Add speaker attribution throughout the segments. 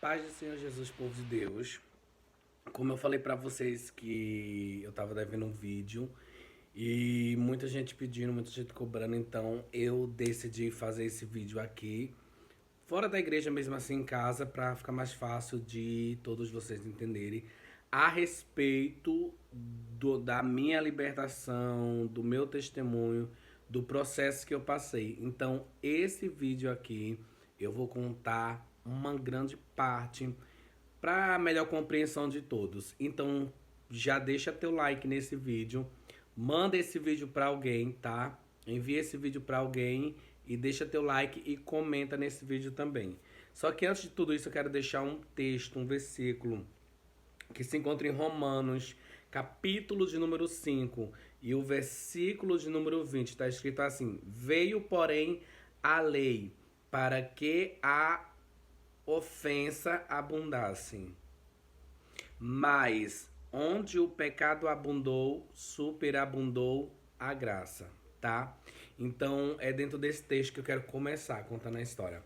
Speaker 1: Paz do Senhor Jesus, povo de Deus. Como eu falei pra vocês que eu tava devendo um vídeo e muita gente pedindo, muita gente cobrando, então eu decidi fazer esse vídeo aqui, fora da igreja mesmo assim em casa, pra ficar mais fácil de todos vocês entenderem a respeito da minha libertação, do meu testemunho, do processo que eu passei. Então, esse vídeo aqui eu vou contar uma grande parte para melhor compreensão de todos. Então, já deixa teu like nesse vídeo, manda esse vídeo para alguém, tá? Envia esse vídeo para alguém e deixa teu like e comenta nesse vídeo também. Só que antes de tudo isso, eu quero deixar um texto, um versículo que se encontra em Romanos, capítulo de número 5 e o versículo de número 20. Está escrito assim: Veio, porém, a lei para que a ofensa abundasse. Mas onde o pecado abundou, superabundou a graça, tá? Então é dentro desse texto que eu quero começar contando a história.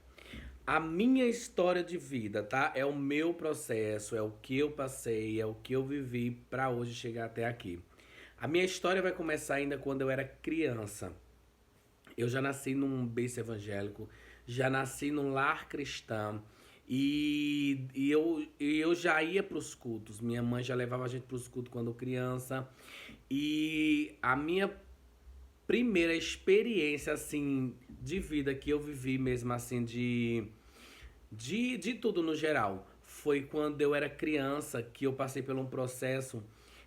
Speaker 1: A minha história de vida, tá? É o meu processo, é o que eu passei, é o que eu vivi para hoje chegar até aqui. A minha história vai começar ainda quando eu era criança. Eu já nasci num berço evangélico, já nasci num lar cristão e eu já ia para os cultos. Minha mãe já levava a gente para os cultos quando criança. E a minha primeira experiência assim de vida que eu vivi mesmo assim de tudo no geral foi quando eu era criança que eu passei por um processo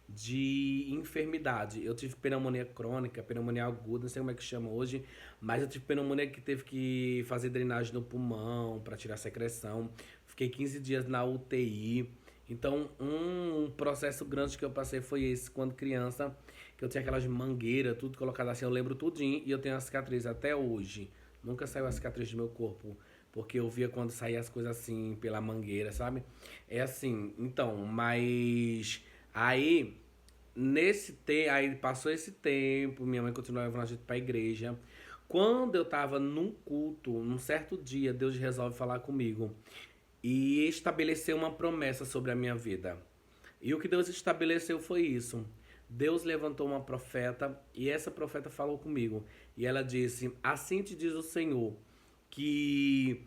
Speaker 1: de enfermidade. Eu tive pneumonia crônica, pneumonia aguda, não sei como é que chama hoje, mas eu tive pneumonia que teve que fazer drenagem no pulmão para tirar secreção. Fiquei 15 dias na UTI. Então, um processo grande que eu passei foi esse quando criança, que eu tinha aquelas mangueiras, tudo colocado assim, eu lembro tudinho e eu tenho a cicatriz até hoje. Nunca saiu a cicatriz do meu corpo, porque eu via quando saía as coisas assim pela mangueira, sabe? É assim, então, mas aí aí passou esse tempo, minha mãe continuava levando a gente pra igreja. Quando eu tava num culto, num certo dia, Deus resolve falar comigo e estabeleceu uma promessa sobre a minha vida. E o que Deus estabeleceu foi isso. Deus levantou uma profeta e essa profeta falou comigo. E ela disse: Assim te diz o Senhor, que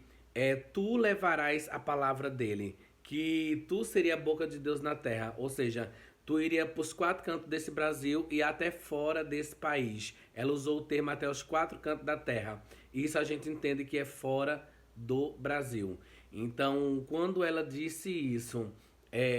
Speaker 1: tu levarás a palavra dele, que tu seria a boca de Deus na terra. Ou seja, tu iria para os quatro cantos desse Brasil e até fora desse país. Ela usou o termo até os quatro cantos da terra. Isso a gente entende que é fora do Brasil. Então, quando ela disse isso,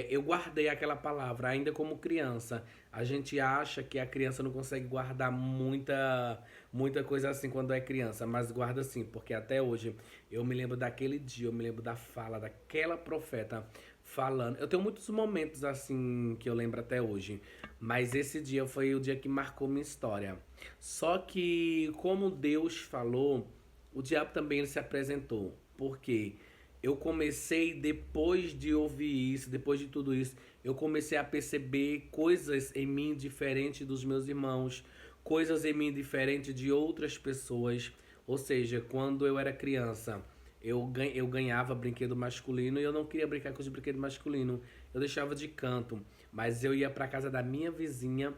Speaker 1: eu guardei aquela palavra ainda como criança. A gente acha que a criança não consegue guardar muita coisa assim quando é criança, mas guarda sim, porque até hoje eu me lembro daquele dia, eu me lembro da fala daquela profeta falando. Eu tenho muitos momentos assim que eu lembro até hoje, mas esse dia foi o dia que marcou minha história. Só que como Deus falou, o diabo também ele se apresentou. Por quê? Eu comecei, depois de ouvir isso, depois de tudo isso, eu comecei a perceber coisas em mim diferentes dos meus irmãos, coisas em mim diferentes de outras pessoas. Ou seja, quando eu era criança, eu ganhava brinquedo masculino e eu não queria brincar com os brinquedos masculinos. Eu deixava de canto, mas eu ia para casa da minha vizinha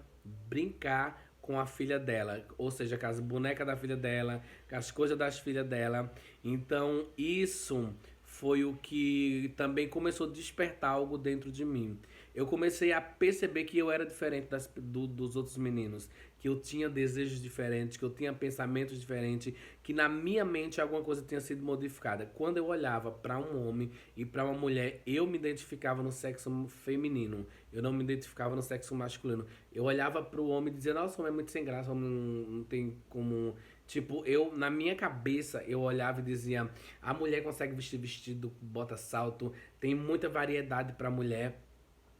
Speaker 1: brincar com a filha dela, ou seja, com as bonecas da filha dela, com as coisas das filhas dela. Então, isso foi o que também começou a despertar algo dentro de mim. Eu comecei a perceber que eu era diferente dos outros meninos, que eu tinha desejos diferentes, que eu tinha pensamentos diferentes, que na minha mente alguma coisa tinha sido modificada. Quando eu olhava para um homem e para uma mulher, eu me identificava no sexo feminino, eu não me identificava no sexo masculino. Eu olhava para o homem e dizia: Nossa, o homem é muito sem graça, o homem não tem como. Tipo, na minha cabeça, eu olhava e dizia: a mulher consegue vestir vestido, bota salto, tem muita variedade pra mulher.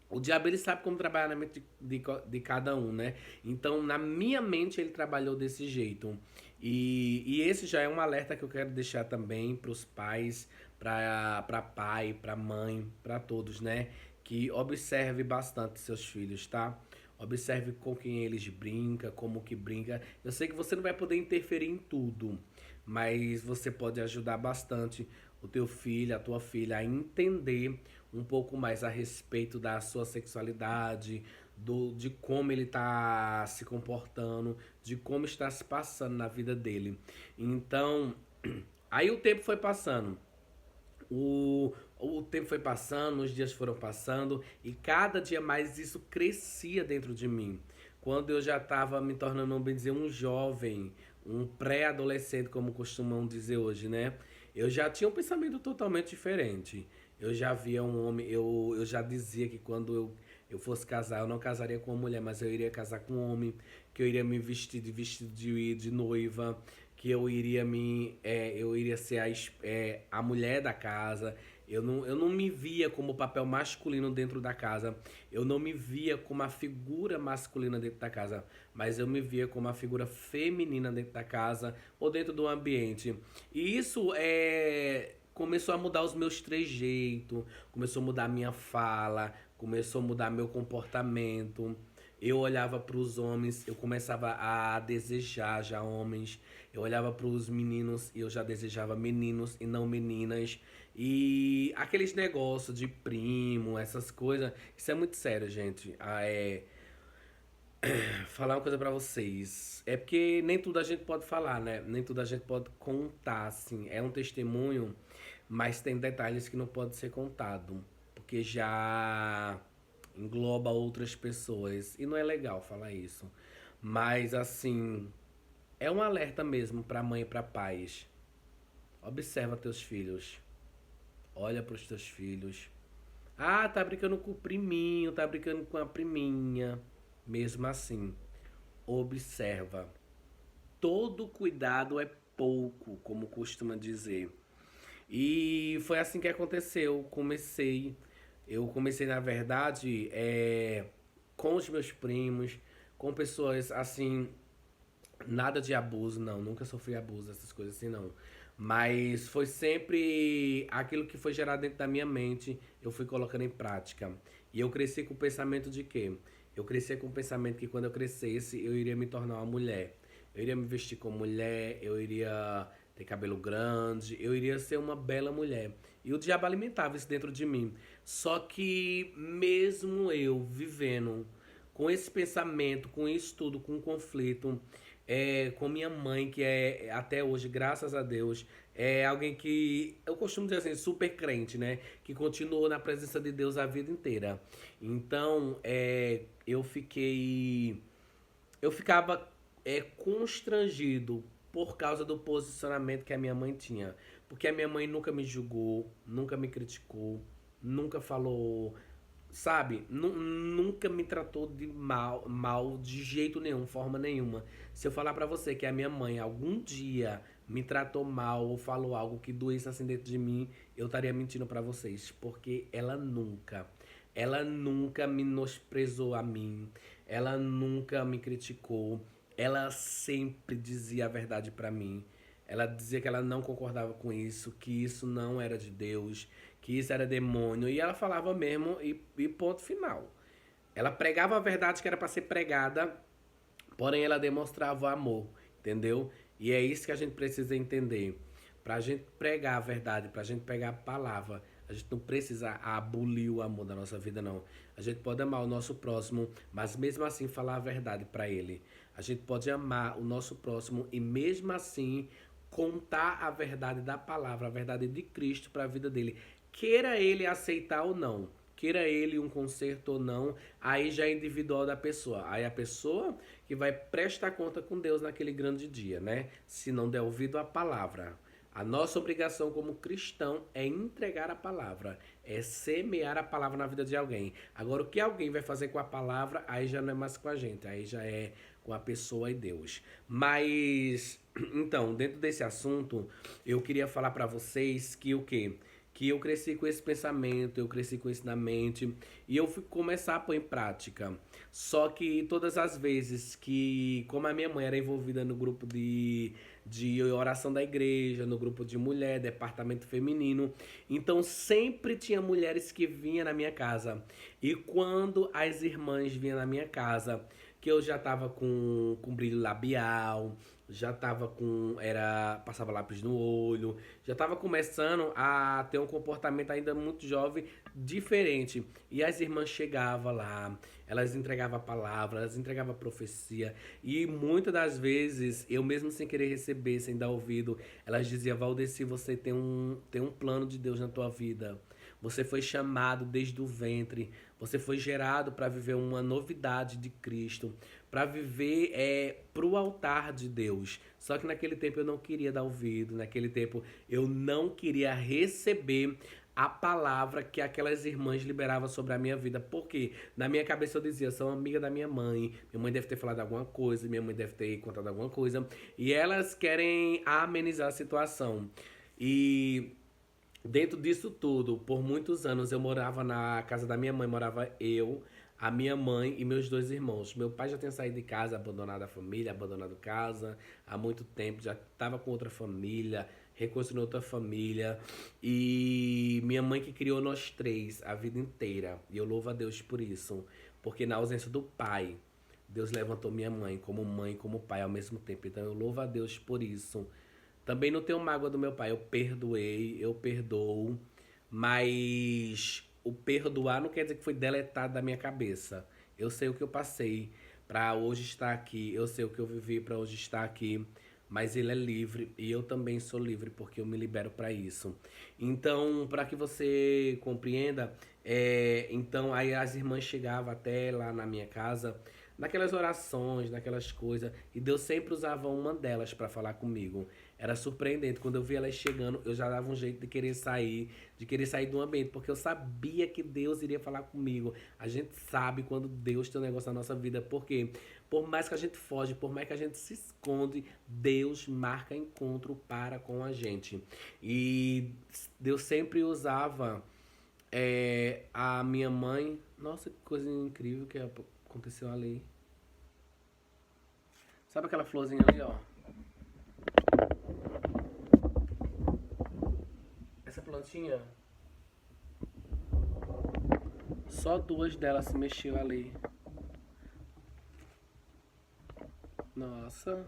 Speaker 1: O diabo ele sabe como trabalhar na mente de cada um, né? Então, na minha mente, ele trabalhou desse jeito. E esse já é um alerta que eu quero deixar também para os pais, para pai, para mãe, para todos, né? Que observe bastante seus filhos, tá? Observe com quem eles brincam, como que brinca. Eu sei que você não vai poder interferir em tudo, mas você pode ajudar bastante o teu filho, a tua filha a entender um pouco mais a respeito da sua sexualidade, de como ele está se comportando, de como está se passando na vida dele. Então, aí o tempo foi passando. O tempo foi passando, os dias foram passando e cada dia mais isso crescia dentro de mim. Quando eu já estava me tornando, bem dizer, um jovem, um pré-adolescente, como costumam dizer hoje, né? Eu já tinha um pensamento totalmente diferente. Eu já via um homem, eu já dizia que quando eu fosse casar, eu não casaria com uma mulher, mas eu iria casar com um homem, que eu iria me vestir de vestido de noiva, que eu iria ser a mulher da casa. Eu não me via como papel masculino dentro da casa. Eu não me via como a figura masculina dentro da casa, mas eu me via como a figura feminina dentro da casa ou dentro do ambiente. E isso começou a mudar os meus trejeitos, começou a mudar a minha fala, começou a mudar meu comportamento. Eu olhava para os homens, eu começava a desejar já homens. Eu olhava para os meninos e eu já desejava meninos e não meninas. E aqueles negócios de primo, essas coisas, isso é muito sério, gente. Falar uma coisa pra vocês. É porque nem tudo a gente pode falar, né? Nem tudo a gente pode contar, assim. É um testemunho, mas tem detalhes que não pode ser contado, porque já engloba outras pessoas e não é legal falar isso. Mas assim, é um alerta mesmo pra mãe e pra pais. Observa teus filhos. Olha pros teus filhos. Ah, tá brincando com o priminho, tá brincando com a priminha. Mesmo assim, observa. Todo cuidado é pouco, como costuma dizer. E foi assim que aconteceu. Eu comecei na verdade com os meus primos, com pessoas assim, nada de abuso, não, nunca sofri abuso, essas coisas assim, não. Mas foi sempre aquilo que foi gerado dentro da minha mente, eu fui colocando em prática. E eu cresci com o pensamento de quê? Eu cresci com o pensamento que quando eu crescesse, eu iria me tornar uma mulher. Eu iria me vestir como mulher, eu iria ter cabelo grande, eu iria ser uma bela mulher. E o diabo alimentava isso dentro de mim. Só que mesmo eu vivendo com esse pensamento, com isso tudo, com o conflito, com minha mãe, que é até hoje, graças a Deus, é alguém que eu costumo dizer assim, super crente, né? Que continuou na presença de Deus a vida inteira. Então, eu ficava constrangido por causa do posicionamento que a minha mãe tinha. Porque a minha mãe nunca me julgou, nunca me criticou, nunca falou, sabe? Nunca me tratou de mal de jeito nenhum, forma nenhuma. Se eu falar pra você que a minha mãe algum dia me tratou mal ou falou algo que doesse assim dentro de mim, eu estaria mentindo pra vocês, porque ela nunca menosprezou a mim, ela nunca me criticou, ela sempre dizia a verdade pra mim. Ela dizia que ela não concordava com isso, que isso não era de Deus, que isso era demônio, e ela falava mesmo e ponto final. Ela pregava a verdade que era para ser pregada, porém ela demonstrava o amor, entendeu? E é isso que a gente precisa entender. Pra gente pregar a verdade, pra gente pegar a palavra, a gente não precisa abolir o amor da nossa vida, não. A gente pode amar o nosso próximo, mas mesmo assim falar a verdade para ele. A gente pode amar o nosso próximo e mesmo assim contar a verdade da palavra, a verdade de Cristo para a vida dele. Queira ele aceitar ou não, queira ele um conserto ou não, aí já é individual da pessoa. Aí a pessoa que vai prestar conta com Deus naquele grande dia, né? Se não der ouvido à palavra. A nossa obrigação como cristão é entregar a palavra, é semear a palavra na vida de alguém. Agora, o que alguém vai fazer com a palavra, aí já não é mais com a gente, aí já é com a pessoa e Deus. Mas, então, dentro desse assunto, eu queria falar para vocês que o quê? Que eu cresci com esse pensamento, eu cresci com isso na mente e eu fui começar a pôr em prática. Só que todas as vezes que, como a minha mãe era envolvida no grupo de oração da igreja, no grupo de mulher, departamento feminino, então sempre tinha mulheres que vinham na minha casa. E quando as irmãs vinham na minha casa, que eu já tava com brilho labial, já tava com, passava lápis no olho, já tava começando a ter um comportamento ainda muito jovem, diferente. E as irmãs chegavam lá, elas entregavam a palavra, elas entregavam a profecia, e muitas das vezes, eu mesmo sem querer receber, sem dar ouvido, elas diziam: Valdeci, você tem um plano de Deus na tua vida. Você foi chamado desde o ventre. Você foi gerado para viver uma novidade de Cristo, para viver pro altar de Deus. Só que naquele tempo eu não queria dar ouvido, naquele tempo eu não queria receber a palavra que aquelas irmãs liberavam sobre a minha vida. Porque na minha cabeça eu dizia: sou amiga da minha mãe deve ter falado alguma coisa, minha mãe deve ter contado alguma coisa, e elas querem amenizar a situação. E dentro disso tudo, por muitos anos eu morava na casa da minha mãe, morava eu, a minha mãe e meus dois irmãos. Meu pai já tinha saído de casa, abandonado a família, abandonado casa há muito tempo, já estava com outra família, reconstruindo outra família. E minha mãe que criou nós três a vida inteira. E eu louvo a Deus por isso, porque na ausência do pai, Deus levantou minha mãe, como pai ao mesmo tempo. Então eu louvo a Deus por isso. Também não tenho mágoa do meu pai. Eu perdoei, eu perdoo. Mas o perdoar não quer dizer que foi deletado da minha cabeça. Eu sei o que eu passei para hoje estar aqui. Eu sei o que eu vivi para hoje estar aqui. Mas ele é livre e eu também sou livre porque eu me libero para isso. Então, para que você compreenda, então aí as irmãs chegavam até lá na minha casa, naquelas orações, naquelas coisas, e Deus sempre usava uma delas para falar comigo. Era surpreendente. Quando eu via elas chegando, eu já dava um jeito de querer sair do ambiente, porque eu sabia que Deus iria falar comigo. A gente sabe quando Deus tem um negócio na nossa vida, porque por mais que a gente foge, por mais que a gente se esconde, Deus marca encontro para com a gente. E Deus sempre usava a minha mãe. Nossa, que coisa incrível que aconteceu ali. Sabe aquela florzinha ali, ó? Essa plantinha, só duas delas se mexeu ali. Nossa,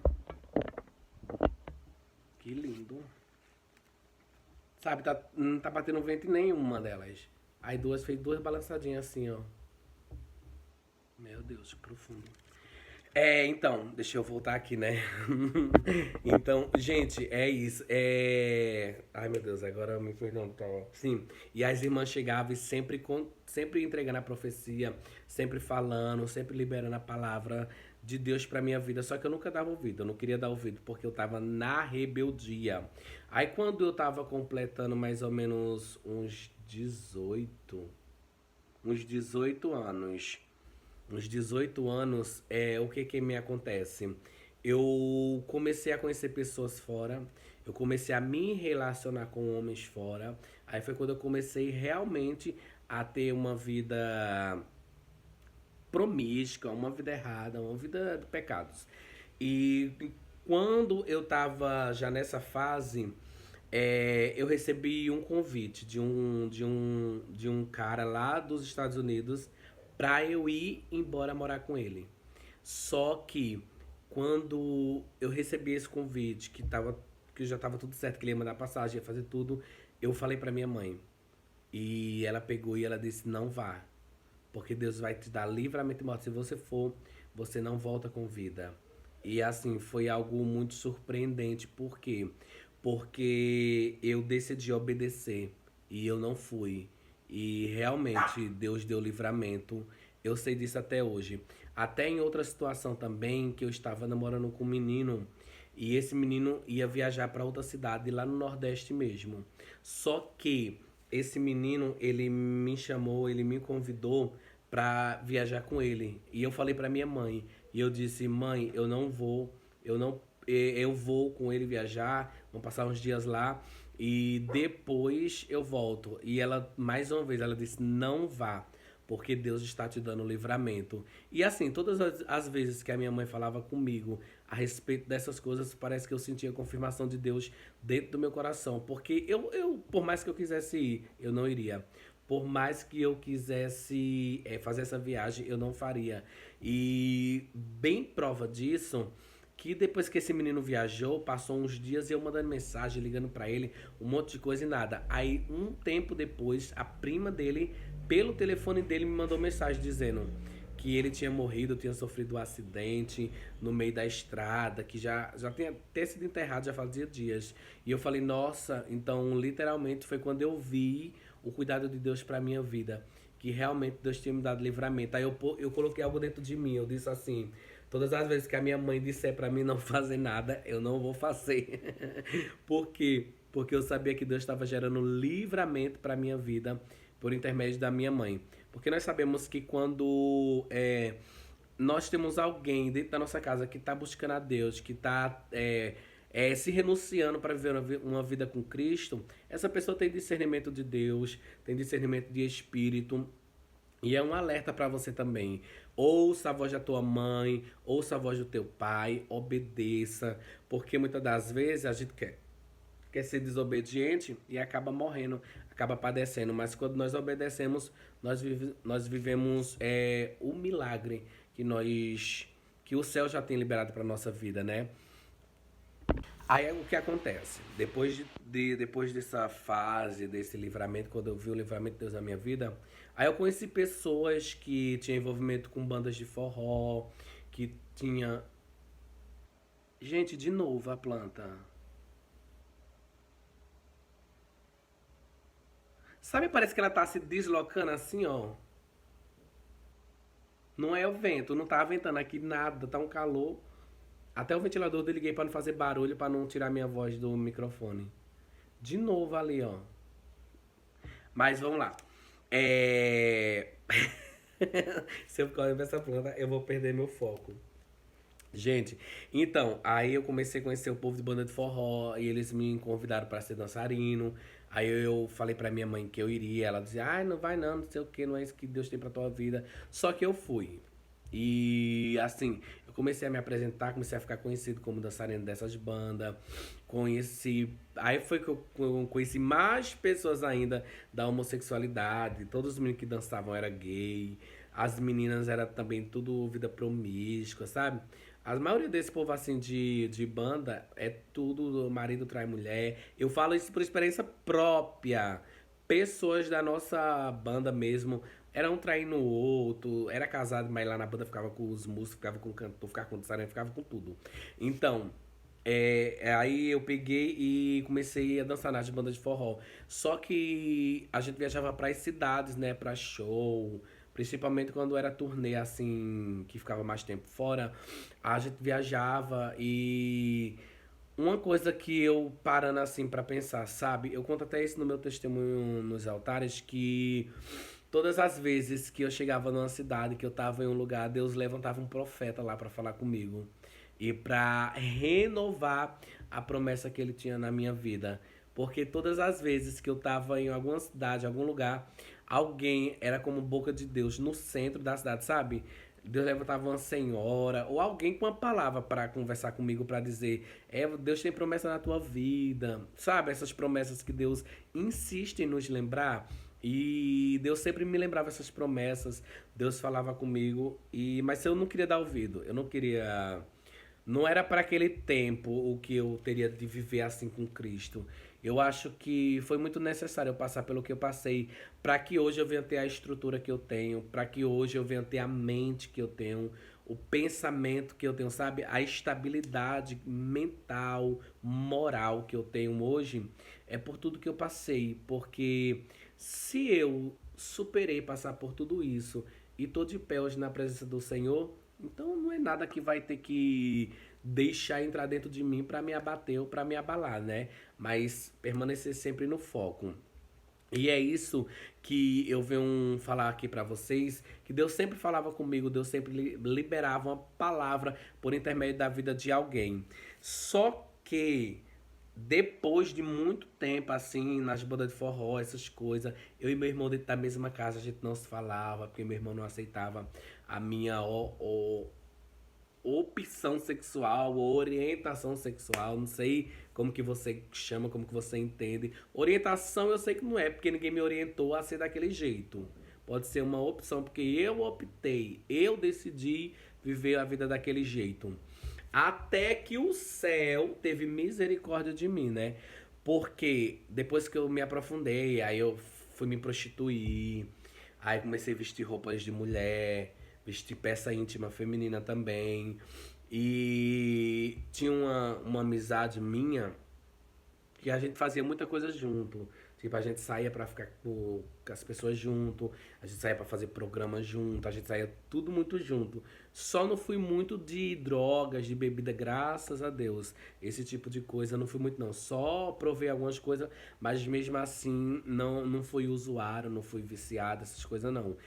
Speaker 1: que lindo. Sabe, não tá batendo vento em nenhuma delas. Aí duas fez duas balançadinhas assim, ó. Meu Deus, que profundo. Então, deixa eu voltar aqui, né? Então, gente, é isso. Ai, meu Deus, agora me perdoando, tá? Sim, e as irmãs chegavam e sempre entregando a profecia, sempre falando, sempre liberando a palavra de Deus pra minha vida. Só que eu nunca dava ouvido, eu não queria dar ouvido, porque eu tava na rebeldia. Aí, quando eu tava completando mais ou menos uns 18 anos, uns 18 anos, o que que me acontece? Eu comecei a conhecer pessoas fora, eu comecei a me relacionar com homens fora. Aí foi quando eu comecei realmente a ter uma vida promíscua, uma vida errada, uma vida de pecados. E quando eu tava já nessa fase, eu recebi um convite de um cara lá dos Estados Unidos pra eu ir embora morar com ele. Só que quando eu recebi esse convite, que já tava tudo certo, que ele ia mandar passagem, ia fazer tudo, eu falei pra minha mãe. E ela pegou e ela disse: não vá, porque Deus vai te dar livramento e morte. Se você for, você não volta com vida. E assim, foi algo muito surpreendente. Por quê? Porque eu decidi obedecer e eu não fui. E realmente Deus deu livramento. Eu sei disso até hoje. Até em outra situação também, que eu estava namorando com um menino e esse menino ia viajar para outra cidade lá no Nordeste mesmo. Só que esse menino, ele me chamou, ele me convidou para viajar com ele. E eu falei para minha mãe, e eu disse: "Mãe, eu não vou, eu vou com ele viajar, vamos passar uns dias lá e depois eu volto". E ela, mais uma vez, ela disse: "Não vá, porque Deus está te dando livramento". E assim, todas as vezes que a minha mãe falava comigo a respeito dessas coisas, parece que eu sentia a confirmação de Deus dentro do meu coração. Porque por mais que eu quisesse ir, eu não iria. Por mais que eu quisesse fazer essa viagem, eu não faria. E bem prova disso, que depois que esse menino viajou, passou uns dias e eu mandando mensagem, ligando pra ele, um monte de coisa e nada. Aí, um tempo depois, a prima dele, pelo telefone dele, me mandou mensagem dizendo que ele tinha morrido, tinha sofrido um acidente no meio da estrada, que já tinha até sido enterrado, já fazia dias. E eu falei, nossa, então literalmente foi quando eu vi o cuidado de Deus pra minha vida. Que realmente Deus tinha me dado livramento. Aí eu coloquei algo dentro de mim. Eu disse assim: todas as vezes que a minha mãe disser pra mim não fazer nada, eu não vou fazer. Por quê? Porque eu sabia que Deus estava gerando livramento pra minha vida por intermédio da minha mãe. Porque nós sabemos que quando nós temos alguém dentro da nossa casa que está buscando a Deus, que está se renunciando para viver uma vida com Cristo, essa pessoa tem discernimento de Deus, tem discernimento de Espírito. E é um alerta para você também. Ouça a voz da tua mãe, ouça a voz do teu pai, obedeça. Porque muitas das vezes a gente quer ser desobediente e acaba morrendo, acaba padecendo. Mas quando nós obedecemos, nós vivemos o milagre que que o céu já tem liberado para nossa vida, né? Aí o que acontece? Depois dessa fase, desse livramento, quando eu vi o livramento de Deus na minha vida, aí eu conheci pessoas que tinham envolvimento com bandas de forró, que tinha. Gente, de novo a planta. Sabe, parece que ela tá se deslocando assim, ó. Não é o vento, não tá ventando aqui nada, tá um calor. Até o ventilador eu desliguei pra não fazer barulho, pra não tirar minha voz do microfone. De novo ali, ó. Mas vamos lá. É... Se eu ficar olhando pra essa planta, eu vou perder meu foco. Gente, então, aí eu comecei a conhecer o povo de banda de forró e eles me convidaram para ser dançarino. Aí eu falei pra minha mãe que eu iria, ela dizia: "Ai, não vai não, não sei o que, não é isso que Deus tem pra tua vida". Só que eu fui. E assim, eu comecei a me apresentar, comecei a ficar conhecido como dançarino dessas bandas. Aí foi que eu conheci mais pessoas ainda da homossexualidade. Todos os meninos que dançavam eram gay. As meninas era também tudo vida promíscua, sabe? A maioria desse povo assim de banda é tudo marido trai mulher. Eu falo isso por experiência própria. Pessoas da nossa banda mesmo eram traindo o outro, era casado, mas lá na banda ficava com os músicos, ficava com o cantor, ficava com o dançarino, ficava com tudo. Então, aí eu peguei e comecei a dançar nas bandas de forró. Só que a gente viajava para as cidades, né, para show, principalmente quando era turnê assim, que ficava mais tempo fora, a gente viajava e uma coisa que eu parando assim pra pensar, sabe? Eu conto até isso no meu testemunho nos altares que todas as vezes que eu chegava numa cidade, que eu tava em um lugar, Deus levantava um profeta lá pra falar comigo e pra renovar a promessa que ele tinha na minha vida. Porque todas as vezes que eu tava em alguma cidade, algum lugar, alguém era como boca de Deus no centro da cidade, sabe? Deus levantava uma senhora ou alguém com uma palavra para conversar comigo para dizer: Deus tem promessa na tua vida, sabe? Essas promessas que Deus insiste em nos lembrar. E Deus sempre me lembrava essas promessas. Deus falava comigo mas eu não queria dar ouvido. Eu não queria, não era para aquele tempo o que eu teria de viver assim com Cristo. Eu acho que foi muito necessário eu passar pelo que eu passei para que hoje eu venha ter a estrutura que eu tenho, para que hoje eu venha ter a mente que eu tenho, o pensamento que eu tenho, sabe? A estabilidade mental, moral que eu tenho hoje é por tudo que eu passei, porque se eu superei passar por tudo isso e tô de pé hoje na presença do Senhor, então não é nada que vai ter que deixar entrar dentro de mim para me abater ou para me abalar, né? Mas permanecer sempre no foco. E é isso que eu venho falar aqui pra vocês, que Deus sempre falava comigo, Deus sempre liberava uma palavra por intermédio da vida de alguém. Só que depois de muito tempo assim, nas bandas de forró, essas coisas, eu e meu irmão dentro da mesma casa, a gente não se falava, porque meu irmão não aceitava a minha opção sexual, orientação sexual, não sei como que você chama, como que você entende. Orientação eu sei que não é, porque ninguém me orientou a ser daquele jeito. Pode ser uma opção, porque eu optei, eu decidi viver a vida daquele jeito. Até que o céu teve misericórdia de mim, né? Porque depois que eu me aprofundei, aí eu fui me prostituir, aí comecei a vestir roupas de mulher, vestir peça íntima feminina também. E tinha uma amizade minha que a gente fazia muita coisa junto. Tipo, a gente saía pra ficar com as pessoas junto, a gente saía pra fazer programas junto, a gente saía tudo muito junto. Só não fui muito de drogas, de bebida, graças a Deus. Esse tipo de coisa eu não fui muito não. Só provei algumas coisas, mas mesmo assim não fui usuário, não fui viciado, essas coisas não.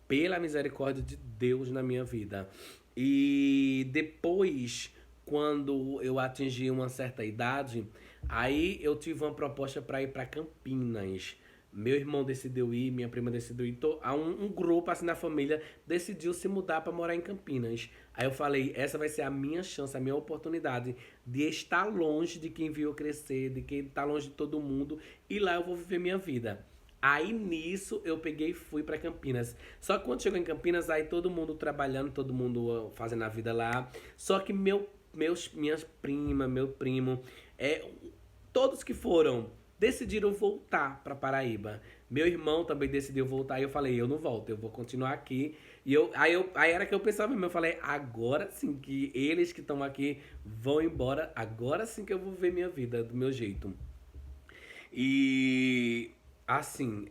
Speaker 1: Pela misericórdia de Deus na minha vida. E depois, quando eu atingi uma certa idade, aí eu tive uma proposta para ir para Campinas. Meu irmão decidiu ir, minha prima decidiu ir. Há um grupo assim na família decidiu se mudar para morar em Campinas. Aí eu falei, essa vai ser a minha chance, a minha oportunidade de estar longe de quem viu eu crescer, de quem está longe de todo mundo, e lá eu vou viver minha vida. Aí nisso eu peguei e fui pra Campinas. Só que quando chegou em Campinas, aí todo mundo trabalhando, todo mundo fazendo a vida lá. Só que minhas primas, meu primo, é, todos que foram decidiram voltar pra Paraíba. Meu irmão também decidiu voltar e eu falei, eu não volto, eu vou continuar aqui. Aí era que eu pensava mesmo, eu falei, agora sim que eles que estão aqui vão embora, agora sim que eu vou ver minha vida do meu jeito. E assim,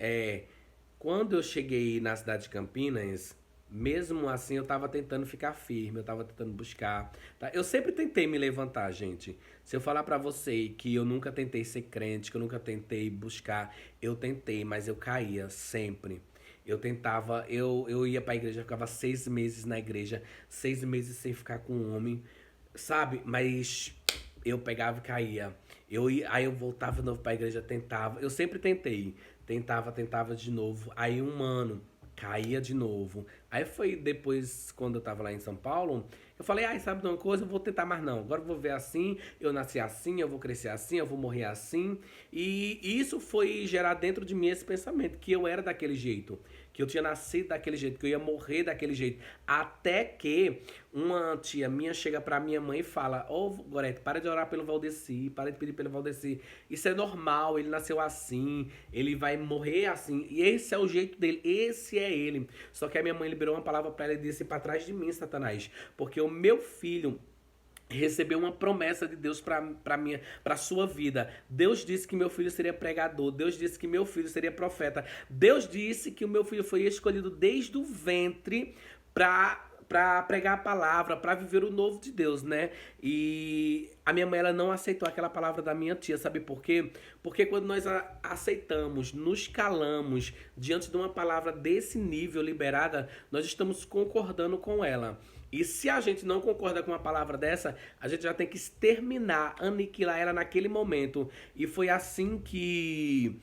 Speaker 1: quando eu cheguei na cidade de Campinas, mesmo assim eu tava tentando ficar firme, eu tava tentando buscar, tá? Eu sempre tentei me levantar, gente. Se eu falar pra você que eu nunca tentei ser crente, que eu nunca tentei buscar, eu tentei, mas eu caía sempre. Eu tentava, eu ia pra igreja, eu ficava 6 meses na igreja, 6 meses sem ficar com um homem, sabe? Mas eu pegava e caía. Aí eu voltava de novo pra igreja, tentava. Eu sempre tentei. Tentava de novo. Aí um ano, caía de novo. Aí foi depois, quando eu tava lá em São Paulo, eu falei, ai, sabe de uma coisa? Eu vou tentar mais não. Agora eu vou ver assim, eu nasci assim, eu vou crescer assim, eu vou morrer assim. E isso foi gerar dentro de mim esse pensamento, que eu era daquele jeito. Que eu tinha nascido daquele jeito, que eu ia morrer daquele jeito. Até que uma tia minha chega pra minha mãe e fala: Ô, Gorete, para de orar pelo Valdeci, para de pedir pelo Valdeci. Isso é normal, ele nasceu assim, ele vai morrer assim. E esse é o jeito dele, esse é ele. Só que a minha mãe liberou uma palavra pra ela e disse: pra trás de mim, Satanás, porque o meu filho recebeu uma promessa de Deus para sua vida. Deus disse que meu filho seria pregador, Deus disse que meu filho seria profeta. Deus disse que o meu filho foi escolhido desde o ventre para pregar a palavra, para viver o novo de Deus, né? E a minha mãe ela não aceitou aquela palavra da minha tia, sabe por quê? Porque quando nós aceitamos, nos calamos diante de uma palavra desse nível liberada, nós estamos concordando com ela. E se a gente não concorda com uma palavra dessa, a gente já tem que exterminar, aniquilar ela naquele momento. E foi assim que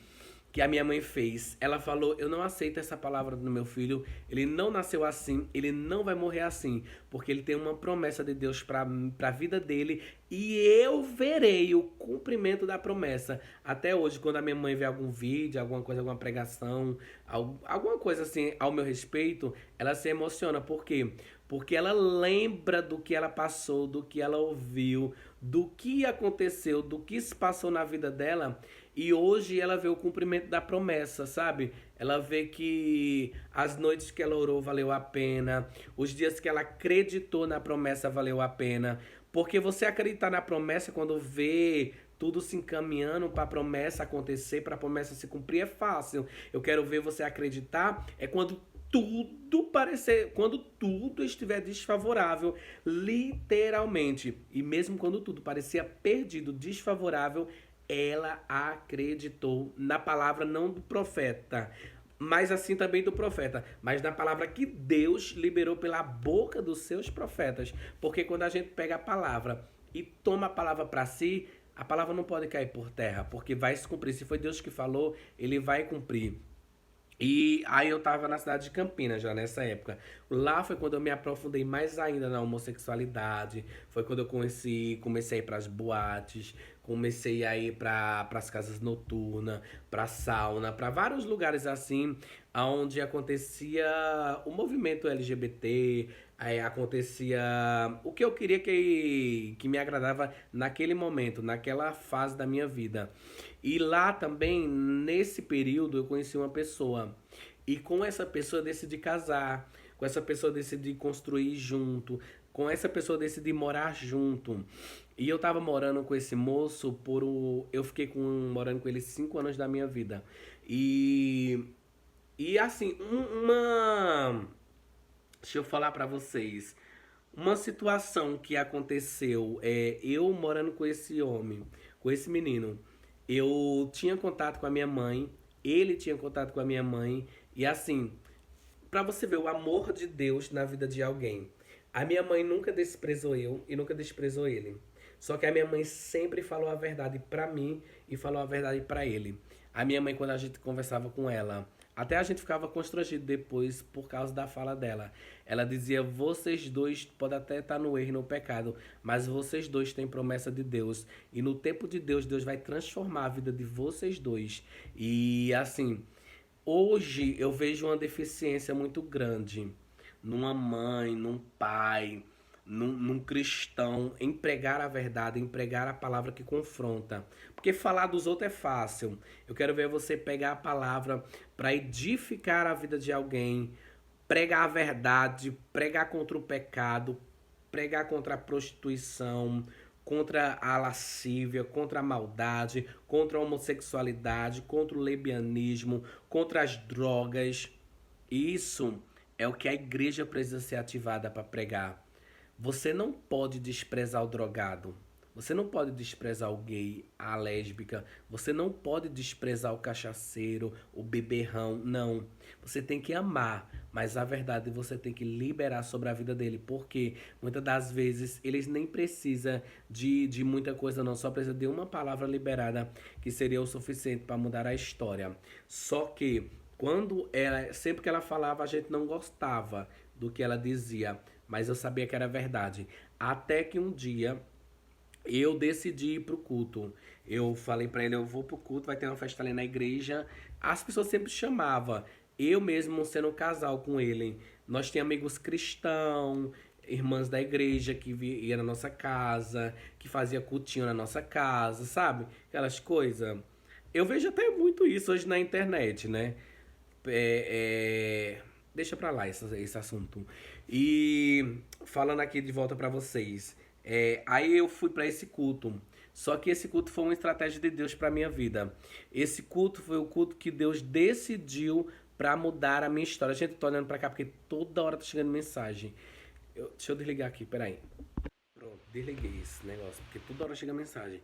Speaker 1: a minha mãe fez. Ela falou: eu não aceito essa palavra do meu filho. Ele não nasceu assim, ele não vai morrer assim, porque ele tem uma promessa de Deus para a vida dele e eu verei o cumprimento da promessa. Até hoje, quando a minha mãe vê algum vídeo, alguma coisa, alguma pregação, alguma coisa assim ao meu respeito, ela se emociona. Por quê? Porque ela lembra do que ela passou, do que ela ouviu, do que aconteceu, do que se passou na vida dela. E hoje ela vê o cumprimento da promessa, sabe? Ela vê que as noites que ela orou valeu a pena, os dias que ela acreditou na promessa valeu a pena. Porque você acreditar na promessa quando vê tudo se encaminhando para a promessa acontecer, para a promessa se cumprir, é fácil. Eu quero ver você acreditar é quando tudo estiver desfavorável, literalmente. E mesmo quando tudo parecia perdido, desfavorável, ela acreditou na palavra não do profeta, mas assim também do profeta, mas na palavra que Deus liberou pela boca dos seus profetas. Porque quando a gente pega a palavra e toma a palavra para si, a palavra não pode cair por terra, porque vai se cumprir. Se foi Deus que falou, ele vai cumprir. E aí eu tava na cidade de Campinas já nessa época. Lá foi quando eu me aprofundei mais ainda na homossexualidade. Foi quando eu comecei a ir pras boates, comecei a ir para as casas noturnas, pra sauna, pra vários lugares assim, onde acontecia o movimento LGBT, aí acontecia o que eu queria que me agradava naquele momento, naquela fase da minha vida. E lá também, nesse período, eu conheci uma pessoa. E com essa pessoa eu decidi casar, com essa pessoa eu decidi construir junto, com essa pessoa eu decidi morar junto. E eu tava morando com esse moço eu fiquei morando com ele 5 anos da minha vida. E e assim, deixa eu falar pra vocês. Uma situação que aconteceu é eu morando com esse homem, com esse menino. Eu tinha contato com a minha mãe, ele tinha contato com a minha mãe, e assim, pra você ver o amor de Deus na vida de alguém. A minha mãe nunca desprezou eu e nunca desprezou ele. Só que a minha mãe sempre falou a verdade pra mim e falou a verdade pra ele. A minha mãe, quando a gente conversava com ela, até a gente ficava constrangido depois por causa da fala dela. Ela dizia: vocês dois podem até estar no erro e no pecado, mas vocês dois têm promessa de Deus. E no tempo de Deus, Deus vai transformar a vida de vocês dois. E assim, hoje eu vejo uma deficiência muito grande numa mãe, num pai, num cristão em pregar a verdade, em pregar a palavra que confronta. Porque falar dos outros é fácil. Eu quero ver você pegar a palavra para edificar a vida de alguém, pregar a verdade, pregar contra o pecado, pregar contra a prostituição, contra a lascívia, contra a maldade, contra a homossexualidade, contra o lesbianismo, contra as drogas. Isso é o que a igreja precisa ser ativada para pregar. Você não pode desprezar o drogado. Você não pode desprezar o gay, a lésbica. Você não pode desprezar o cachaceiro, o beberrão. Não. Você tem que amar. Mas a verdade você tem que liberar sobre a vida dele. Porque muitas das vezes eles nem precisam de muita coisa, não. Só precisa de uma palavra liberada que seria o suficiente para mudar a história. Só que sempre que ela falava, a gente não gostava do que ela dizia, mas eu sabia que era verdade. Até que um dia eu decidi ir pro culto. Eu falei pra ele: eu vou pro culto, vai ter uma festa ali na igreja. As pessoas sempre chamavam. Eu mesmo sendo casal com ele. Nós tínhamos amigos cristãos, irmãs da igreja que ia na nossa casa, que fazia cultinho na nossa casa, sabe? Aquelas coisas. Eu vejo até muito isso hoje na internet, né? Deixa pra lá esse assunto. E falando aqui de volta pra vocês, aí eu fui pra esse culto. Só que esse culto foi uma estratégia de Deus pra minha vida. Esse culto foi o culto que Deus decidiu pra mudar a minha história. Gente, eu tô olhando pra cá porque toda hora tá chegando mensagem. Deixa eu desligar aqui, peraí. Pronto, desliguei esse negócio, porque toda hora chega mensagem.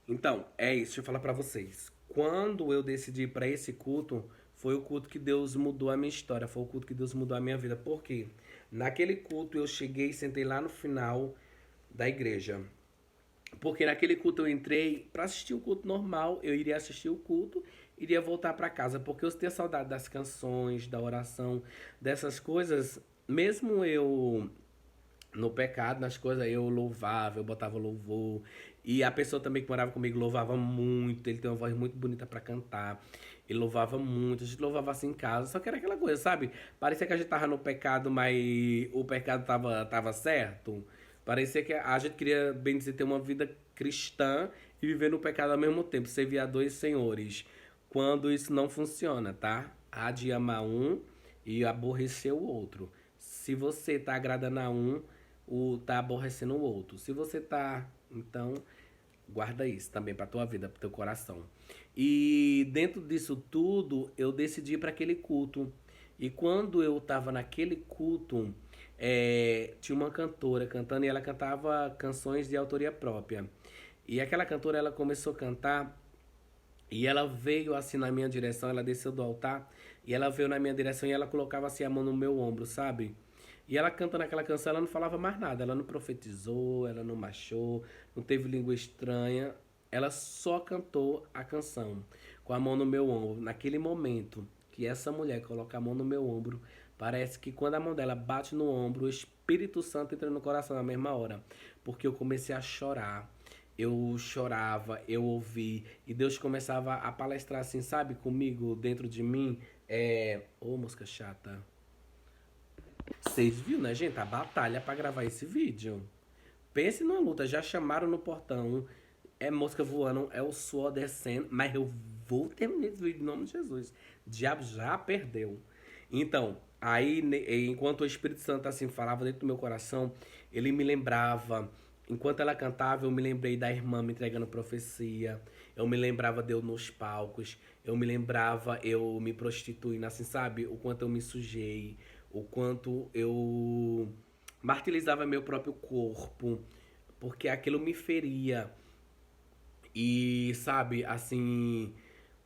Speaker 1: Então, é isso, deixa eu falar pra vocês. Quando eu decidi ir pra esse culto, foi o culto que Deus mudou a minha história, foi o culto que Deus mudou a minha vida. Por quê? Naquele culto eu cheguei e sentei lá no final da igreja. Porque naquele culto eu entrei pra assistir o culto normal, eu iria assistir o culto, iria voltar pra casa, porque eu tinha saudade das canções, da oração, dessas coisas. Mesmo eu no pecado, nas coisas, eu louvava, eu botava louvor. E a pessoa também que morava comigo louvava muito, ele tem uma voz muito bonita pra cantar. Ele louvava muito, a gente louvava assim em casa, só que era aquela coisa, sabe? Parecia que a gente tava no pecado, mas o pecado tava certo. Parecia que a gente queria, bem dizer, ter uma vida cristã e viver no pecado ao mesmo tempo, servir a dois senhores. Quando isso não funciona, tá? Há de amar um e aborrecer o outro. Se você tá agradando a um, tá aborrecendo o outro. Se você tá, então, guarda isso também pra tua vida, pro teu coração. E dentro disso tudo, eu decidi ir para aquele culto. E quando eu tava naquele culto, tinha uma cantora cantando e ela cantava canções de autoria própria. E aquela cantora, ela começou a cantar e ela veio assim na minha direção, ela desceu do altar e ela veio na minha direção e ela colocava assim a mão no meu ombro, sabe? E ela cantando aquela canção, ela não falava mais nada, ela não profetizou, ela não marchou, não teve língua estranha, ela só cantou a canção com a mão no meu ombro. Naquele momento que essa mulher coloca a mão no meu ombro, parece que quando a mão dela bate no ombro, o Espírito Santo entra no coração na mesma hora, porque eu comecei a chorar. Eu chorava, eu ouvi, e Deus começava a palestrar assim, sabe, comigo, dentro de mim. Ô, música chata. Vocês viram, né, gente? A batalha pra gravar esse vídeo. Pense numa luta, já chamaram no portão, é mosca voando, é o suor descendo, mas eu vou terminar esse vídeo em nome de Jesus. O diabo já perdeu. Então, aí, enquanto o Espírito Santo assim falava dentro do meu coração, ele me lembrava, enquanto ela cantava, eu me lembrei da irmã me entregando profecia, eu me lembrava de eu nos palcos, eu me lembrava eu me prostituindo, assim, sabe? O quanto eu me sujei, o quanto eu martirizava meu próprio corpo, porque aquilo me feria. E, sabe, assim,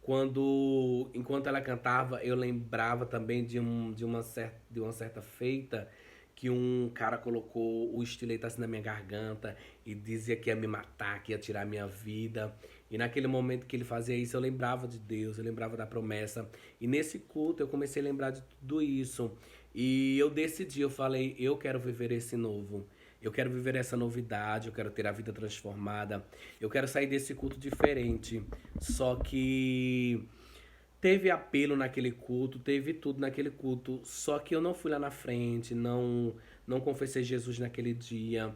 Speaker 1: enquanto ela cantava, eu lembrava também de uma certa feita que um cara colocou o estilete assim na minha garganta e dizia que ia me matar, que ia tirar minha vida. E naquele momento que ele fazia isso, eu lembrava de Deus, eu lembrava da promessa. E nesse culto eu comecei a lembrar de tudo isso. E eu decidi, eu falei, eu quero viver esse novo. Eu quero viver essa novidade, eu quero ter a vida transformada. Eu quero sair desse culto diferente. Só que teve apelo naquele culto, teve tudo naquele culto. Só que eu não fui lá na frente, não confessei Jesus naquele dia,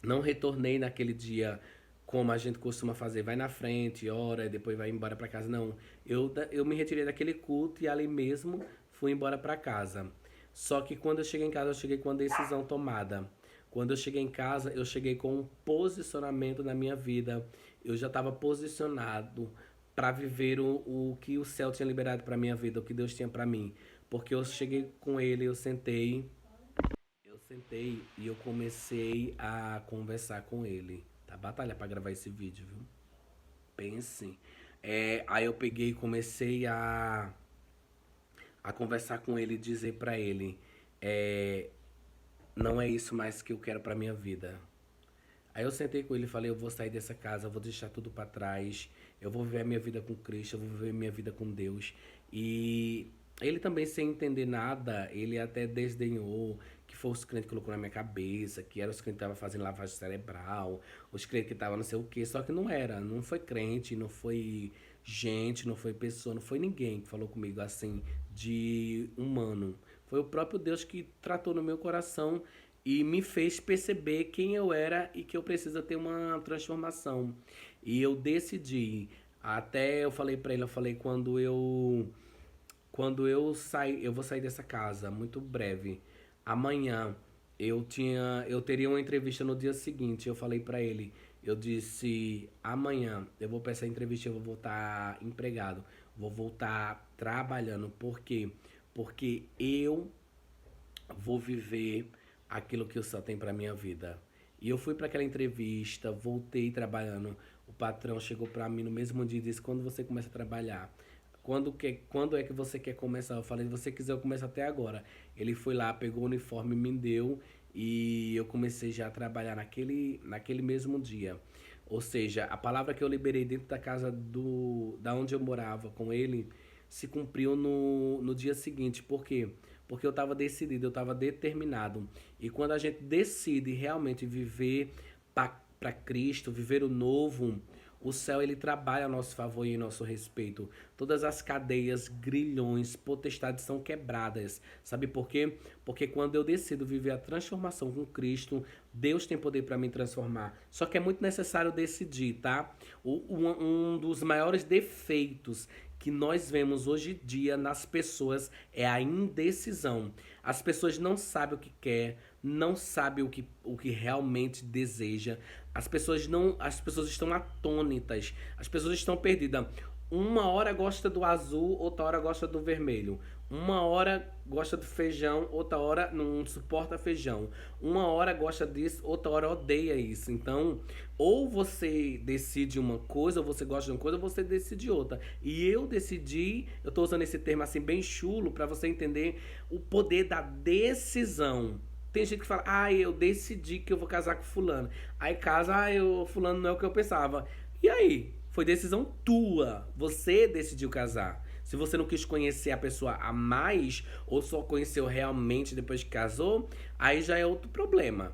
Speaker 1: não retornei naquele dia como a gente costuma fazer, vai na frente, ora, e depois vai embora para casa. Não, eu me retirei daquele culto e ali mesmo fui embora para casa. Só que quando eu cheguei em casa, eu cheguei com a decisão tomada. Quando eu cheguei em casa, eu cheguei com um posicionamento na minha vida. Eu já estava posicionado para viver o que o céu tinha liberado para minha vida, o que Deus tinha para mim. Porque eu cheguei com ele, eu sentei e eu comecei a conversar com ele. Tá batalha para gravar esse vídeo, viu? Pense. Aí eu peguei e comecei a conversar com ele e dizer para ele, é, não é isso mais que eu quero para minha vida. Aí eu sentei com ele e falei, eu vou sair dessa casa, eu vou deixar tudo para trás, eu vou viver a minha vida com Cristo, eu vou viver a minha vida com Deus. E ele também, sem entender nada, ele até desdenhou que foi os crentes que colocou na minha cabeça, que eram os crentes que estavam fazendo lavagem cerebral, os crentes que estavam não sei o quê, só que não era, não foi crente, não foi gente, não foi pessoa, não foi ninguém que falou comigo assim, de humano. Foi o próprio Deus que tratou no meu coração e me fez perceber quem eu era e que eu preciso ter uma transformação. E eu decidi, até eu falei pra ele, eu falei quando eu sair, eu vou sair dessa casa muito breve. Amanhã eu teria uma entrevista no dia seguinte. Eu falei pra ele, eu disse, amanhã eu vou pra essa entrevista, eu vou voltar empregado, vou voltar trabalhando. Por quê? Porque eu vou viver aquilo que o céu tem para minha vida. E eu fui para aquela entrevista, voltei trabalhando. O patrão chegou para mim no mesmo dia e disse: quando você começa a trabalhar? Quando é que você quer começar? Eu falei: se você quiser, eu começo até agora. Ele foi lá, pegou o uniforme, me deu e eu comecei já a trabalhar naquele mesmo dia. Ou seja, a palavra que eu liberei dentro da casa da onde eu morava com ele se cumpriu no dia seguinte. Por quê? Porque eu estava decidido, eu estava determinado. E quando a gente decide realmente viver para Cristo, viver o novo, o céu ele trabalha a nosso favor e em nosso respeito. Todas as cadeias, grilhões, potestades são quebradas. Sabe por quê? Porque quando eu decido viver a transformação com Cristo, Deus tem poder para me transformar. Só que é muito necessário decidir, tá? Um dos maiores defeitos que nós vemos hoje em dia nas pessoas é a indecisão. As pessoas não sabem o que quer, não sabem o que realmente deseja. As pessoas estão atônitas, as pessoas estão perdidas. Uma hora gosta do azul, outra hora gosta do vermelho. Uma hora gosta do feijão, outra hora não suporta feijão. Uma hora gosta disso, outra hora odeia isso. Então, ou você decide uma coisa, ou você gosta de uma coisa, ou você decide outra. E eu decidi, eu tô usando esse termo assim bem chulo para você entender o poder da decisão. Tem gente que fala, eu decidi que eu vou casar com fulano. Aí casa, fulano não é o que eu pensava. E aí? Foi decisão tua. Você decidiu casar. Se você não quis conhecer a pessoa a mais, ou só conheceu realmente depois que casou, aí já é outro problema.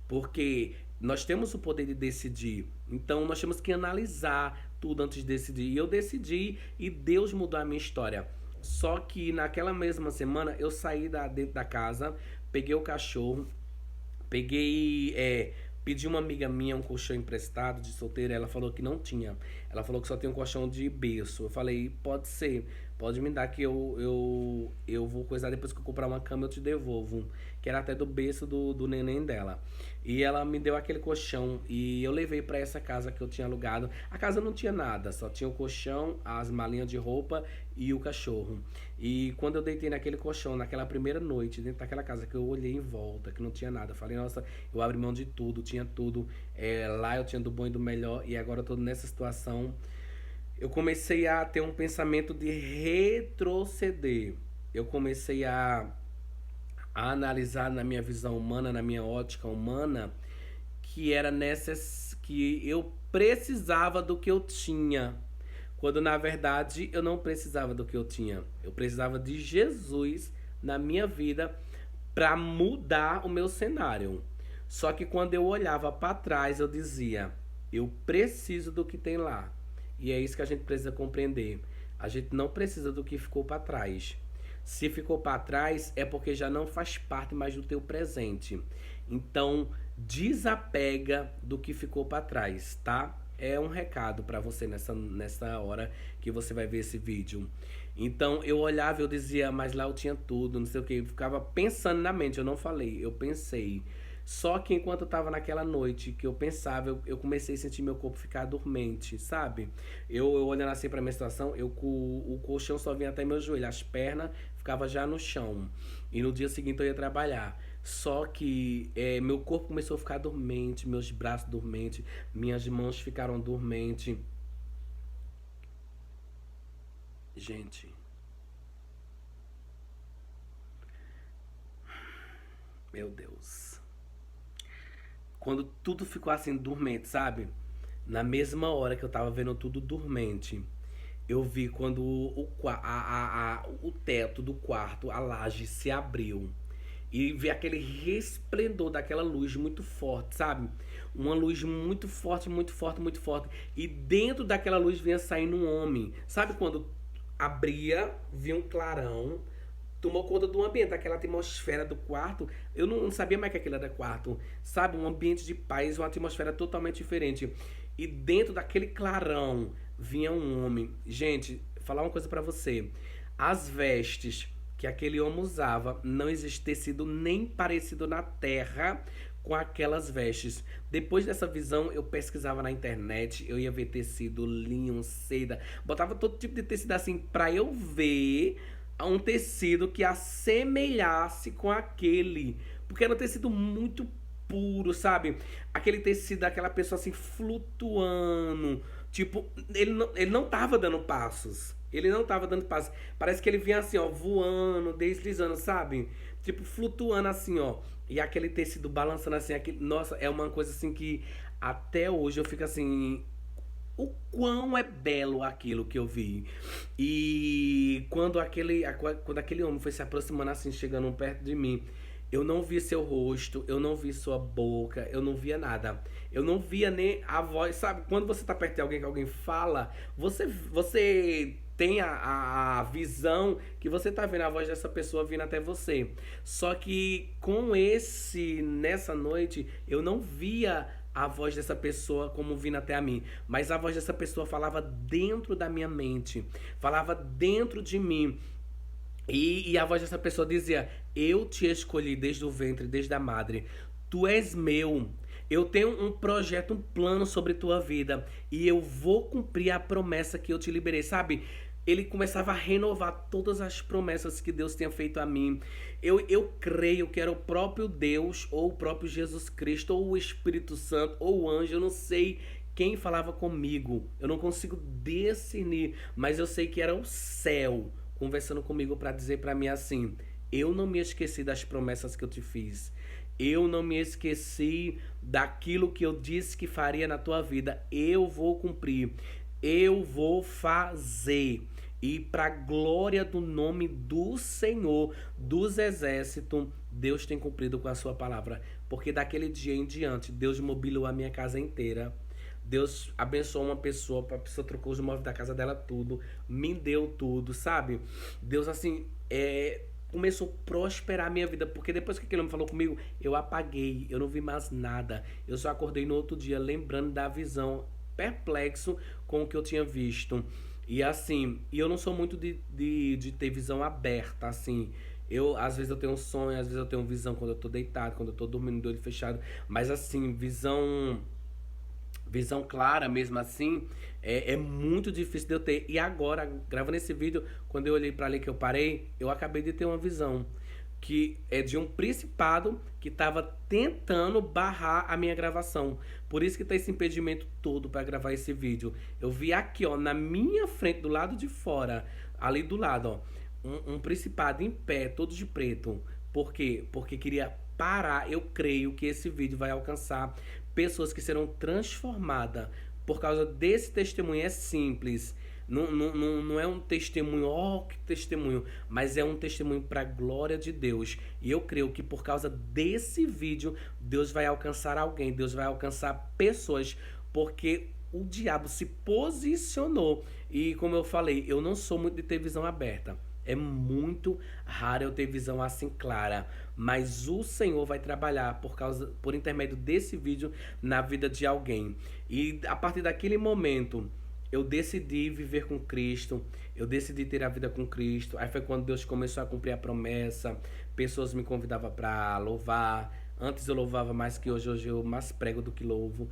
Speaker 1: Porque nós temos o poder de decidir. Então nós temos que analisar tudo antes de decidir. E eu decidi e Deus mudou a minha história. Só que naquela mesma semana eu saí dentro da casa, peguei o cachorro, peguei, pedi uma amiga minha um colchão emprestado de solteira. Ela falou que não tinha. Ela falou que só tem um colchão de berço. Eu falei, pode ser, pode me dar que eu vou coisar depois que eu comprar uma cama eu te devolvo. Que era até do berço do neném dela. E ela me deu aquele colchão e eu levei pra essa casa que eu tinha alugado. A casa não tinha nada, só tinha o colchão, as malinhas de roupa e o cachorro. E quando eu deitei naquele colchão, naquela primeira noite, dentro daquela casa, que eu olhei em volta, que não tinha nada, eu falei, nossa, eu abri mão de tudo, tinha tudo. Lá eu tinha do bom e do melhor, e agora eu tô nessa situação. Eu comecei a ter um pensamento de retroceder. Eu comecei a analisar na minha visão humana, na minha ótica humana, que era que eu precisava do que eu tinha, quando na verdade eu não precisava do que eu tinha. Eu precisava de Jesus na minha vida para mudar o meu cenário. Só que quando eu olhava para trás, eu dizia: eu preciso do que tem lá. E é isso que a gente precisa compreender. A gente não precisa do que ficou para trás. Se ficou para trás é porque já não faz parte mais do teu presente. Então, desapega do que ficou para trás, tá? É um recado para você nessa hora que você vai ver esse vídeo. Então, eu olhava e eu dizia, mas lá eu tinha tudo, não sei o que. Eu ficava pensando na mente, eu não falei, eu pensei. Só que enquanto eu tava naquela noite que eu pensava, eu comecei a sentir meu corpo ficar dormente, sabe? Eu olhando assim pra minha situação, o colchão só vinha até meu joelho, as pernas ficava já no chão. E no dia seguinte eu ia trabalhar. Só que meu corpo começou a ficar dormente, meus braços dormentes, minhas mãos ficaram dormentes. Gente, meu Deus. Quando tudo ficou assim dormente, sabe? Na mesma hora que eu tava vendo tudo dormente, eu vi quando o teto do quarto, a laje se abriu. E vi aquele resplendor daquela luz muito forte, sabe? Uma luz muito forte, muito forte, muito forte. E dentro daquela luz vinha saindo um homem. Sabe quando abria, via um clarão, tomou conta do ambiente, daquela atmosfera do quarto. Eu não sabia mais que aquilo era quarto, sabe? Um ambiente de paz, uma atmosfera totalmente diferente. E dentro daquele clarão vinha um homem. Gente, falar uma coisa pra você. As vestes que aquele homem usava não existe tecido nem parecido na terra com aquelas vestes. Depois dessa visão, eu pesquisava na internet, eu ia ver tecido, linho, seda, botava todo tipo de tecido assim pra eu ver um tecido que assemelhasse com aquele, porque era um tecido muito puro, sabe? Aquele tecido daquela pessoa assim flutuando, tipo, ele não tava dando passos. Ele não tava dando passos. Parece que ele vinha assim, ó, voando, deslizando, sabe? Tipo, flutuando assim, ó. E aquele tecido balançando assim, nossa, é uma coisa assim que até hoje eu fico assim, o quão é belo aquilo que eu vi. E quando aquele homem foi se aproximando assim, chegando perto de mim, eu não vi seu rosto, eu não vi sua boca, eu não via nada. Eu não via nem a voz, sabe? Quando você tá perto de alguém que alguém fala, você tem a visão que você tá vendo a voz dessa pessoa vindo até você. Só que nessa noite, eu não via a voz dessa pessoa como vindo até a mim, mas a voz dessa pessoa falava dentro da minha mente, falava dentro de mim. E a voz dessa pessoa dizia: eu te escolhi desde o ventre, desde a madre. Tu és meu. Eu tenho um projeto, um plano sobre tua vida. E eu vou cumprir a promessa que eu te liberei. Sabe? Ele começava a renovar todas as promessas que Deus tinha feito a mim. Eu creio que era o próprio Deus, ou o próprio Jesus Cristo, ou o Espírito Santo, ou o anjo. Eu não sei quem falava comigo. Eu não consigo discernir. Mas eu sei que era o céu conversando comigo para dizer para mim assim: eu não me esqueci das promessas que eu te fiz. Eu não me esqueci daquilo que eu disse que faria na tua vida. Eu vou cumprir. Eu vou fazer. E para a glória do nome do Senhor dos Exércitos, Deus tem cumprido com a sua palavra. Porque daquele dia em diante, Deus mobilou a minha casa inteira. Deus abençoou uma pessoa, a pessoa trocou os móveis da casa dela tudo, me deu tudo, sabe? Deus, assim, começou a prosperar a minha vida, porque depois que aquele homem falou comigo, eu apaguei, eu não vi mais nada. Eu só acordei no outro dia lembrando da visão, perplexo com o que eu tinha visto. E assim, e eu não sou muito de ter visão aberta, assim. Às vezes eu tenho um sonho, às vezes eu tenho visão quando eu tô deitado, quando eu tô dormindo, de olho fechado. Mas assim, visão clara mesmo assim, é muito difícil de eu ter. E agora, gravando esse vídeo, quando eu olhei para ali que eu parei, eu acabei de ter uma visão que é de um principado que estava tentando barrar a minha gravação. Por isso que tá esse impedimento todo para gravar esse vídeo. Eu vi aqui, ó, na minha frente, do lado de fora, ali do lado, ó, um principado em pé, todo de preto. Por quê? Porque queria parar. Eu creio que esse vídeo vai alcançar pessoas que serão transformadas por causa desse testemunho. É simples. Não é um testemunho, ó, que testemunho, mas é um testemunho para a glória de Deus. E eu creio que por causa desse vídeo, Deus vai alcançar alguém, Deus vai alcançar pessoas, porque o diabo se posicionou. E como eu falei, eu não sou muito de ter visão aberta. É muito raro eu ter visão assim clara, mas o Senhor vai trabalhar por intermédio desse vídeo na vida de alguém. E a partir daquele momento, eu decidi viver com Cristo, eu decidi ter a vida com Cristo. Aí foi quando Deus começou a cumprir a promessa, pessoas me convidavam para louvar. Antes eu louvava mais que hoje eu mais prego do que louvo.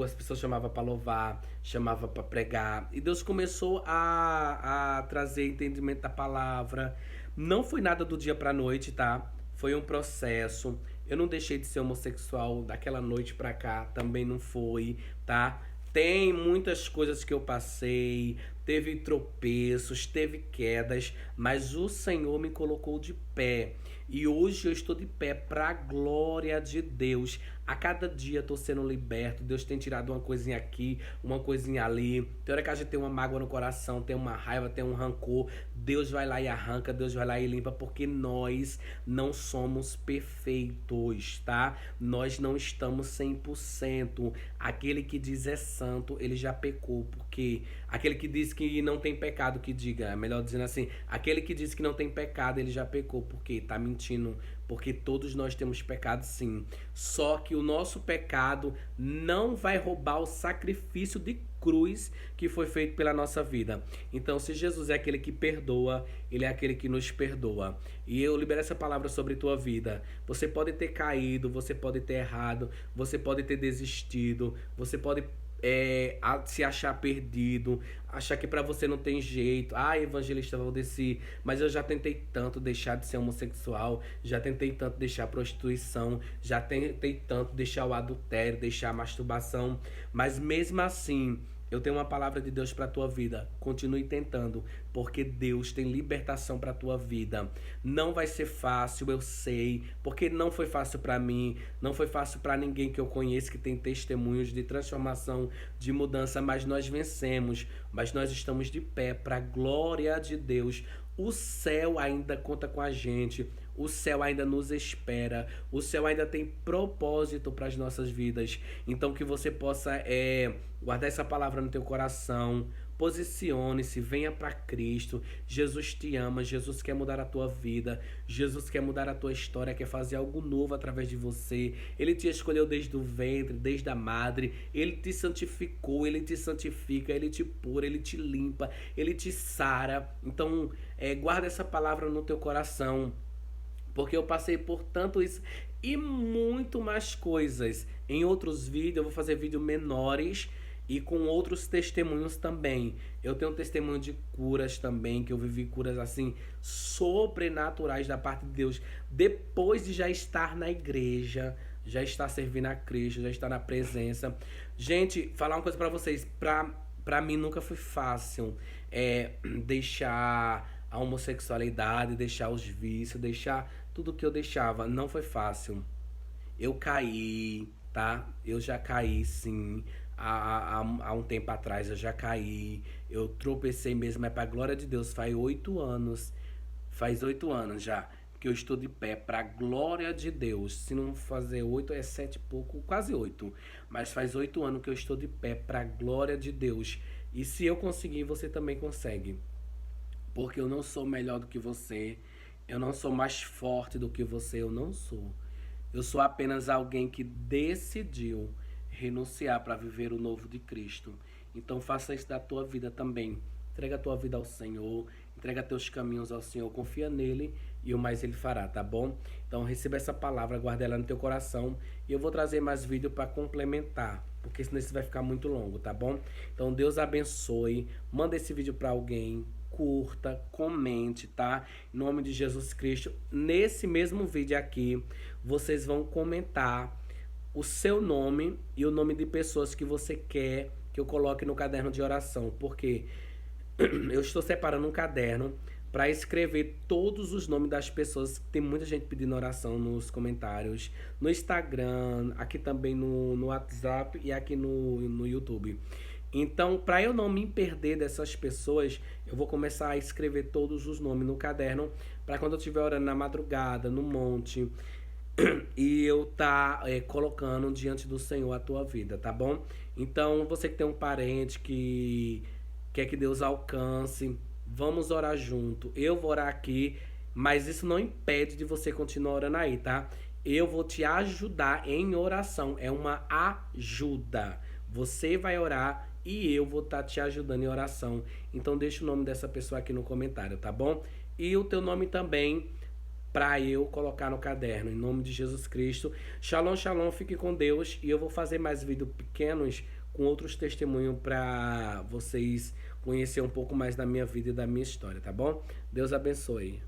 Speaker 1: As pessoas chamavam para louvar, chamavam para pregar. E Deus começou a trazer entendimento da palavra. Não foi nada do dia para noite, tá? Foi um processo. Eu não deixei de ser homossexual daquela noite pra cá, também não foi, tá? Tem muitas coisas que eu passei, teve tropeços, teve quedas, mas o Senhor me colocou de pé. E hoje eu estou de pé para a glória de Deus. A cada dia estou sendo liberto. Deus tem tirado uma coisinha aqui, uma coisinha ali. Tem hora que a gente tem uma mágoa no coração, tem uma raiva, tem um rancor. Deus vai lá e arranca, Deus vai lá e limpa, porque nós não somos perfeitos, tá? Nós não estamos 100%. Aquele que diz é santo, ele já pecou, porque aquele que diz que não tem pecado, que diga, melhor dizendo assim, aquele que diz que não tem pecado, ele já pecou, porque tá mentindo, porque todos nós temos pecado sim. Só que o nosso pecado não vai roubar o sacrifício de cruz que foi feito pela nossa vida. Então, se Jesus é aquele que perdoa, ele é aquele que nos perdoa. E eu libero essa palavra sobre tua vida. Você pode ter caído, você pode ter errado, você pode ter desistido, você pode se achar perdido, achar que pra você não tem jeito. Ah, evangelista Valdeci, mas eu já tentei tanto deixar de ser homossexual, já tentei tanto deixar a prostituição, já tentei tanto deixar o adultério, deixar a masturbação, mas mesmo assim eu tenho uma palavra de Deus para tua vida. Continue tentando, porque Deus tem libertação para tua vida. Não vai ser fácil, eu sei, porque não foi fácil para mim, não foi fácil para ninguém que eu conheço que tem testemunhos de transformação, de mudança, mas nós vencemos, mas nós estamos de pé para a glória de Deus. O céu ainda conta com a gente. O céu ainda nos espera. O céu ainda tem propósito para as nossas vidas. Então que você possa guardar essa palavra no teu coração. Posicione-se, venha para Cristo. Jesus te ama, Jesus quer mudar a tua vida, Jesus quer mudar a tua história, quer fazer algo novo através de você. Ele te escolheu desde o ventre, desde a madre, ele te santificou, ele te santifica, ele te pura, ele te limpa, ele te sara. Então, guarda essa palavra no teu coração, porque eu passei por tanto isso e muito mais coisas. Em outros vídeos, eu vou fazer vídeos menores e com outros testemunhos também. Eu tenho um testemunho de curas também, que eu vivi curas assim sobrenaturais da parte de Deus, depois de já estar na igreja, já estar servindo a Cristo, já estar na presença. Gente, falar uma coisa pra vocês, pra mim nunca foi fácil deixar a homossexualidade, deixar os vícios, deixar tudo que eu deixava. Não foi fácil. Eu caí, tá? Eu já caí, sim. Há um tempo atrás eu já caí. Eu tropecei mesmo, mas pra glória de Deus, faz 8 anos. Faz 8 anos já que eu estou de pé para a glória de Deus. Se não fazer 8, é 7 e pouco, quase 8. Mas faz 8 anos que eu estou de pé para a glória de Deus. E se eu conseguir, você também consegue. Porque eu não sou melhor do que você. Eu não sou mais forte do que você. Eu não sou. Eu sou apenas alguém que decidiu renunciar para viver o novo de Cristo. Então faça isso da tua vida também. Entrega a tua vida ao Senhor, entrega teus caminhos ao Senhor, confia nele e o mais ele fará, tá bom? Então receba essa palavra, guarda ela no teu coração e eu vou trazer mais vídeo para complementar, porque senão isso vai ficar muito longo, tá bom? Então Deus abençoe, manda esse vídeo para alguém, curta, comente, tá? Em nome de Jesus Cristo. Nesse mesmo vídeo aqui, vocês vão comentar o seu nome e o nome de pessoas que você quer que eu coloque no caderno de oração, porque eu estou separando um caderno para escrever todos os nomes das pessoas. Tem muita gente pedindo oração nos comentários, no Instagram, aqui também no WhatsApp e aqui no YouTube. Então, para eu não me perder dessas pessoas, eu vou começar a escrever todos os nomes no caderno, para quando eu estiver orando na madrugada, no monte, e eu colocando diante do Senhor a tua vida, tá bom? Então, você que tem um parente que quer que Deus alcance, vamos orar junto. Eu vou orar aqui, mas isso não impede de você continuar orando aí, tá? Eu vou te ajudar em oração, é uma ajuda. Você vai orar e eu vou estar te ajudando em oração. Então deixa o nome dessa pessoa aqui no comentário, tá bom? E o teu nome também para eu colocar no caderno, em nome de Jesus Cristo. Shalom, shalom, fique com Deus. E eu vou fazer mais vídeos pequenos com outros testemunhos para vocês conhecer um pouco mais da minha vida e da minha história, tá bom? Deus abençoe.